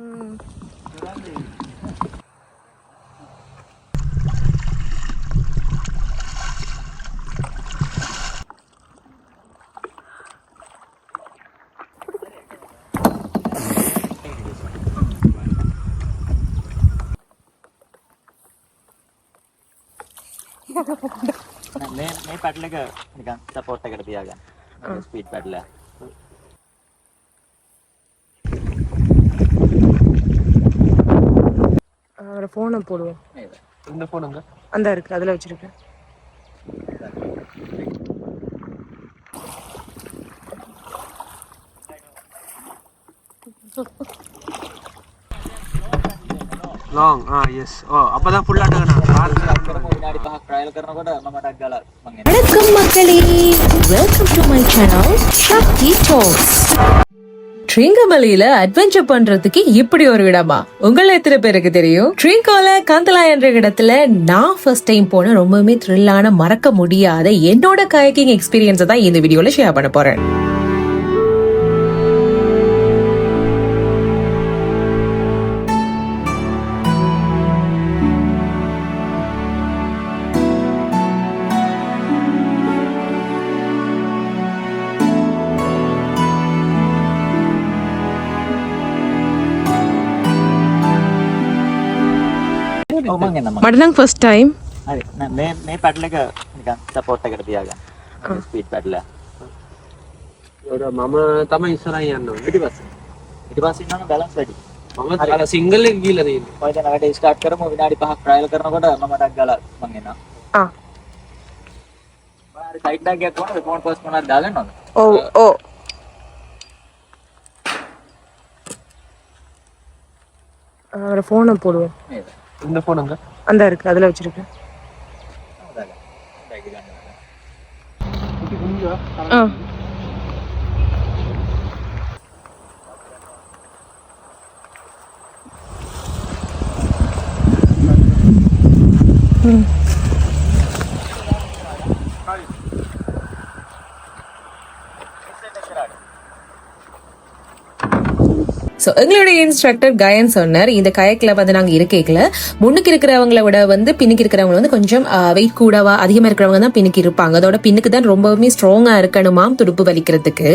මේ පැඩල් එක නිකන් සපෝට් එකට තියාගන්න. ස්පීඩ් පැඩල් එක. அவரோட ஃபோனை போடுவோம். இந்த ஃபோனுங்க அந்த இருக்கு, அதில் வச்சிருக்கேன். லாங் எஸ் அப்பதான் ஃபுல்லா විනාඩි 5ක් ට්‍රයිල් කරනකොට මම ටක් ගාලා මං එනවා. வணக்கம் மக்களே, welcome to my channel Shakti talks. ட்ரிங்கமலையில அட்வென்ச்சர் பண்றதுக்கு இப்படி ஒரு இடமா உங்களை எத்தனை பேருக்கு தெரியும்? ட்ரிங்கோல காந்தலா என்ற இடத்துல நான் ஃபர்ஸ்ட் டைம் போன ரொம்பவுமே த்ரில்லான மறக்க முடியாத என்னோட கயாக்கிங் எக்ஸ்பீரியன்ஸை தான் இந்த வீடியோல ஷேர் பண்ண போறேன். මටනම් ෆස්ට් ටයිම්. හරි. මේ පැඩල් එක නිකන් සපෝට් එකට තියාගන්න. ස්පීඩ් පැඩල් එක. මම තමයි ඉස්සරහින් යන්න ඕනේ. පිටිපස්සේ ඉන්නවනම් බැලන්ස් වැඩි. මම අර සිංගල් එක ගිහලා තියෙන්නේ. ඔය දැන් වැඩේ ස්ටාර්ට් කරමු. විනාඩි 5ක් ට්‍රයිල් කරනකොට මම ටක් ගාලා මං එනවා. හරි සයිඩ් එකක් ගියත් කොහොමද ෆෝන් පර්ස් මොනවද දාලා යනවද? ඔව්. அவரோட ஃபோனை போடுவோம். இந்த ஃபோனுங்க அந்த இருக்கு, அதில் வச்சிருக்கேன். ஸோ எங்களுடைய இன்ஸ்ட்ரக்டர் கயன் சொன்னார், இந்த கயக்கில் வந்து நாங்கள் இருக்கல முன்னுக்கு இருக்கிறவங்கள விட வந்து பின்னுக்கு இருக்கிறவங்க வந்து கொஞ்சம் வெயிட் கூடவா அதிகமாக இருக்கிறவங்க தான் பின்னுக்கு இருப்பாங்க. அதோட பின்னுக்கு தான் ரொம்பவுமே ஸ்ட்ராங்காக இருக்கணுமாம் துடுப்பு வலிக்கிறதுக்கு.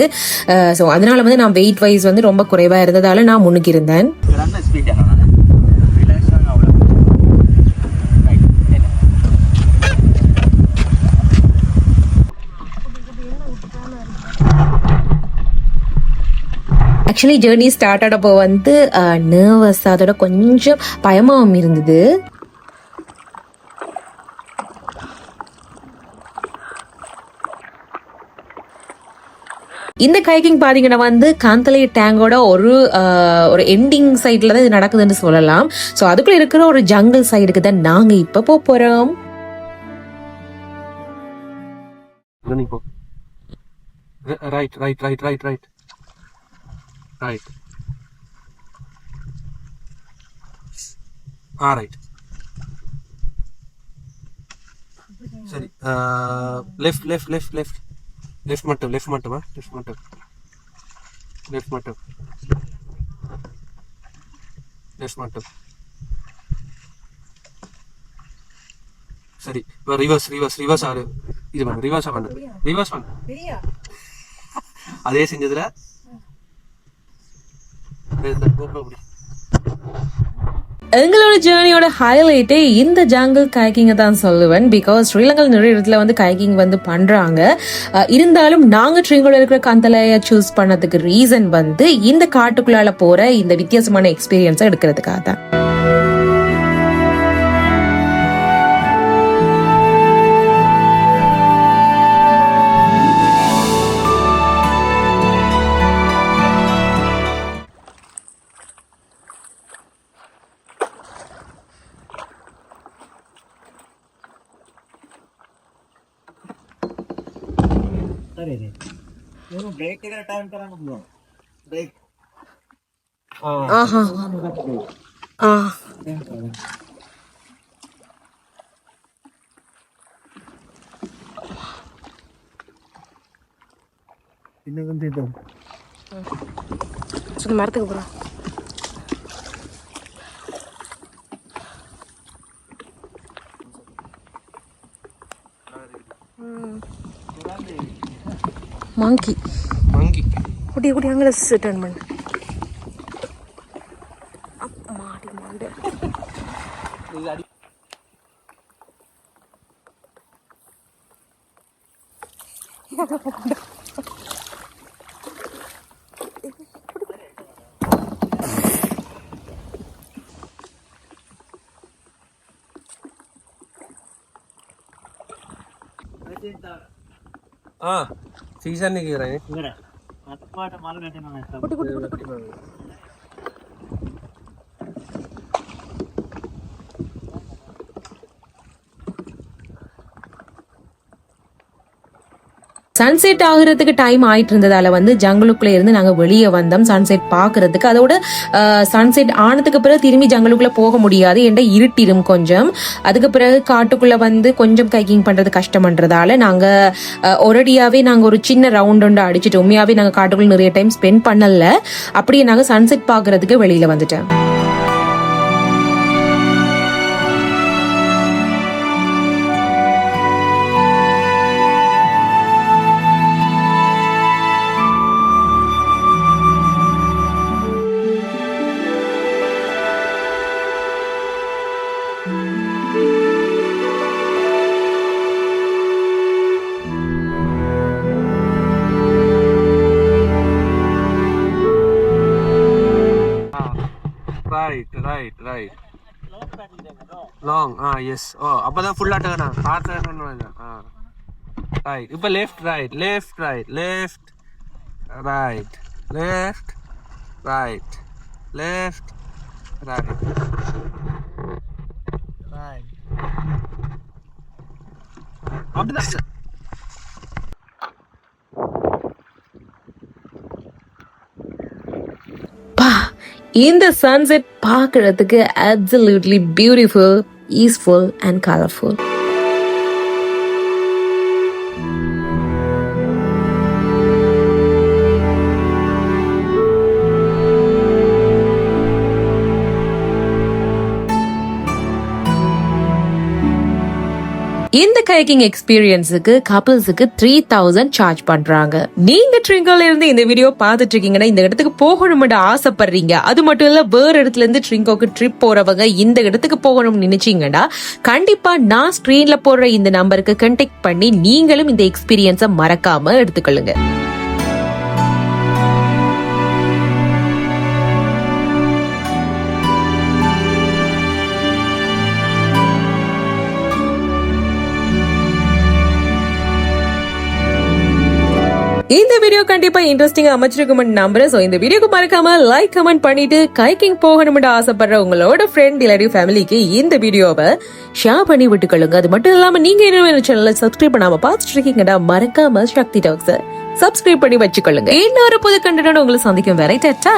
ஸோ அதனால வந்து நான் வெயிட் வைஸ் வந்து ரொம்ப குறைவாக இருந்ததால நான் முன்னுக்கு இருந்தேன். ஆக்சுவலி ஜேர்னி ஸ்டார்ட் ஆனப்போ வந்து நர்வஸ், அதோட கொஞ்சம் பயமாவும் இருந்தது. இந்த கயாக்கிங் பாத்தீங்கன்னா வந்து காந்தலை டேங்கோட ஒரு எண்டிங் சைட்ல தான் இது நடக்குதுன்னு சொல்லலாம். ஸோ அதுக்குள்ள இருக்கிற ஒரு ஜங்கிள் சைடுக்கு தான் நாங்க இப்ப போறோம். Right right right right right right right சரி left left left left left மட்டும் left மட்டுமா left மட்டும் left மட்டும் left மட்டும் சரி ரிவர்ஸ் ரிவர்ஸ் ரிவர்ஸ் ஆறு இது பண்ணு ரிவர்ஸ் பண்ணு அதே செஞ்சதுல எங்களோட ஜேர்னியோட ஹைலைட்டே இந்த ஜங்கிள் கயாக்கிங்கை தான் சொல்லுவேன். பிகாஸ் ஸ்ரீலங்காவில் நிறைய இடத்துல வந்து கயாக்கிங் வந்து பண்றாங்க. இருந்தாலும் நாங்க ஸ்ரீலங்காவில் இருக்கிற காந்தலையை சூஸ் பண்ணதுக்கு ரீசன் வந்து இந்த காட்டுக்குள்ளால போற இந்த வித்தியாசமான எக்ஸ்பீரியன்ஸை எடுக்கிறதுக்காக தான். ब्रेक के टाइम करना පුළුවන් ब्रेक மரத்துக்கு போறோம். மாங்கி மங்கி குட்டி குட்டி அங்கே டர்ன் பண்ணு. மாடி மாடு. सीजन नहीं गिर रहे हैं குட்டி குட்டி குட்டி குட்டி. சன்செட் ஆகுறதுக்கு டைம் ஆயிட்டு இருந்ததால வந்து ஜங்கலுக்குள்ள இருந்து நாங்க வெளியே வந்தோம் சன்செட் பாக்குறதுக்கு. அதோட சன்செட் ஆனதுக்கு பிறகு திரும்பி ஜங்கலுக்குள்ள போக முடியாது, என்ற இருட்டிடும் கொஞ்சம். அதுக்கு பிறகு காட்டுக்குள்ள வந்து கொஞ்சம் கைக்கிங் பண்றது கஷ்டம்ன்றதால நாங்க ஒரடியாவே நாங்க ஒரு சின்ன ரவுண்ட் ஒன்று அடிச்சுட்டு உண்மையாவே நாங்க காட்டுக்குள்ள நிறைய டைம் ஸ்பெண்ட் பண்ணல. அப்படியே நாங்க சன்செட் பாக்குறதுக்கு வெளியில வந்துட்டோம். right long yes அப்பதான் full ஆட்டகனா ஆட்டகனா right இப்ப left right left right left right left right left right right அப்படிதான். இந்த சன்செட் பார்க்கறதுக்கு absolutely beautiful, peaceful and colorful. இந்த kayaking எக்ஸ்பீரியன்ஸுக்கு கப்பிள்ஸுக்கு 3000 சார்ஜ் பண்றாங்க. நீங்க ட்ரிங்கோல இருந்து இந்த வீடியோ பார்த்துட்டு இருக்கீங்கன்னா இந்த இடத்துக்கு போகணும்னு ஆசைப்படுறீங்க, அது மட்டும் இல்ல வேற இடத்துல இருந்து ட்ரிங்கோக்கு ட்ரிப் போறவங்க இந்த இடத்துக்கு போகணும்னு நினைச்சீங்கன்னா கண்டிப்பா நான் ஸ்கிரீன்ல போடுற இந்த நம்பருக்கு கான்டாக்ட் பண்ணி நீங்களும் இந்த எக்ஸ்பீரியன்ஸை மறக்காம எடுத்துக்கொள்ளுங்க. இந்த வீடியோ கண்டிப்பா இன்ட்ரெஸ்டிங்கா அமைச்சிருக்கும் நம்புறேன். சோ இந்த வீடியோக்கு மறக்காம லைக் கமெண்ட் பண்ணிட்டு கைக்கிங் போகணும்னு ஆசைப்படுற உங்களோட ஃப்ரெண்ட் ரிலேட்டிவ் ஃபேமிலிக்கு இந்த வீடியோவை ஷேர் பண்ணி விட்டுக்கொள்ளுங்க. அது மட்டும் இல்லாம நீங்க என்ன சேனலை சப்ஸ்கிரைப் பண்ணாம பார்த்துட்டு இருக்கீங்கன்னா மறக்காம சக்தி டாக்ஸை சப்ஸ்கிரைப் பண்ணி வச்சுக்கொள்ளுங்க. இன்னொரு புது கண்டென்ட் உங்களை சந்திக்கும் வரை டாடா.